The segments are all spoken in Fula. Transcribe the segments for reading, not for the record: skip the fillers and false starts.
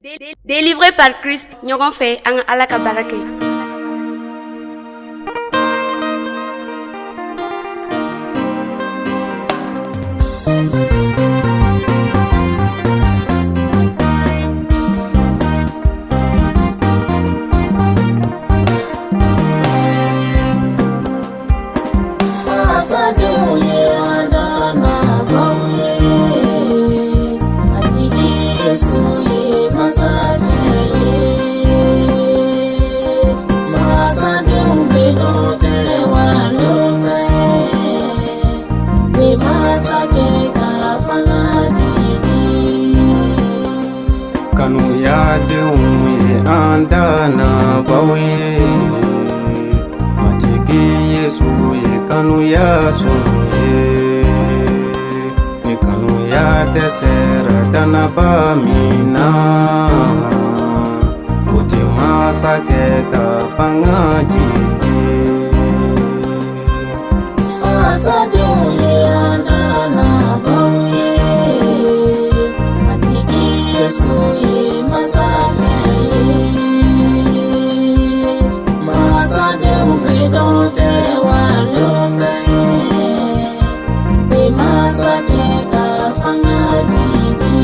Délivré par Christ, ɲɔgɔn fɛ an ka Ala ka baara kɛ. Kanu yadenw ye an dana baw ye, matigi Yesu ye kanuya sun ye. Ni kanuya dɛsɛra danaba min na, o tɛ masakɛ ka fanga jigi. Masadenw ye an dana baw ye, matigi Yesu ye masakɛ ye. Masadenw bɛ dɔn kɛ walew fɛ, bɛ masakɛ ka fanga jigi.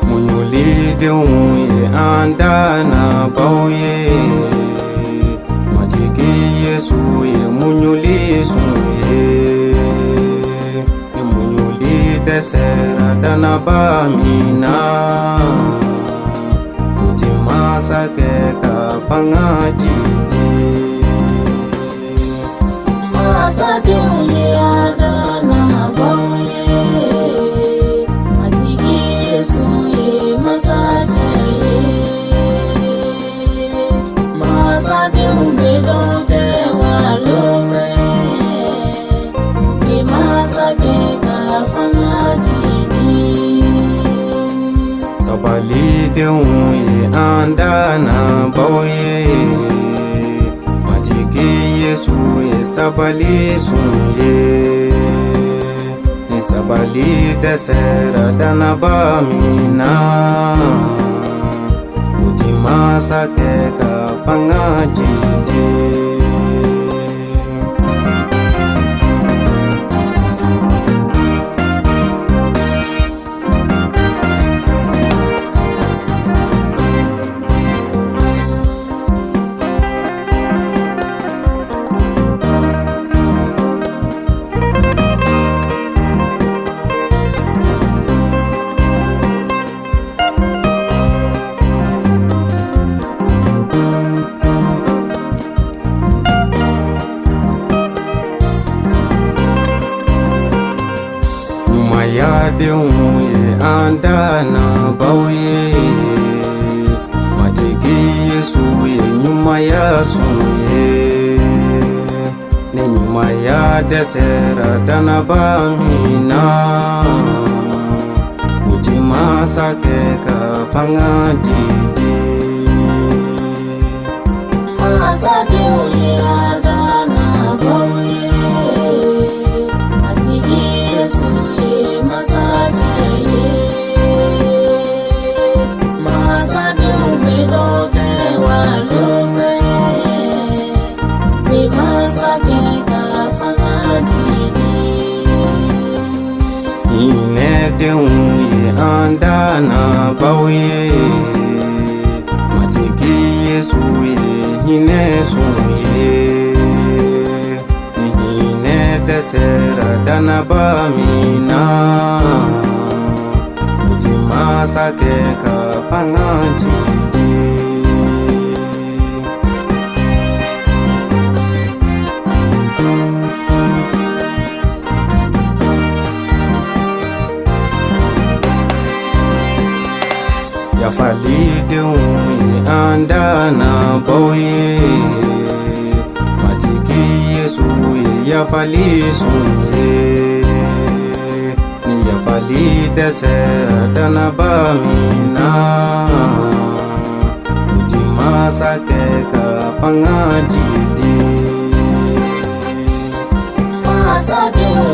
Muɲulidenw ye an dana baw ye, matigi Yesu ye muɲuli sun ye. Ni muɲuli dɛsɛra danaba min na, o tɛ masakɛ ka fanga jigi. Masadenw ye an dana baw ye, matigi Yesu ye masakɛ ye. Masadenw bɛ dɔn kɛ walew fɛ, bɛ masakɛ ka fanga jigi. Sabalidenw ye an dana baw ye, matigi Yesu ye sabali sun ye. Ni sabali dɛsɛra danaba min na, o tɛ masakɛ ka fanga jigi. Yadenw ye an dana baw ye, matigi Yesu ye ɲumaya sun ye. Ni ɲumaya dɛsɛra danaba min na, o tɛ masakɛ ka fanga jigi. Masadenw ye an dana baw ye, matigi Yesu ye masakɛ ye. Masadenw bɛ dɔn kɛ walew fɛ, bɛ masakɛ ka fanga jigi. Hinɛdenw ye an dana baw ye, matigi Yesu ye hinɛ sun ye. Ni hinɛ dɛsɛra danaba min na, o tɛ masakɛ ka fanga jigi. Yafalidenw ye an dana baw ye, matigi Yesu ye yafali sun ye. Ni yafali dɛsɛra danaba min na, o tɛ masakɛ ka fanga jigi. Masadenw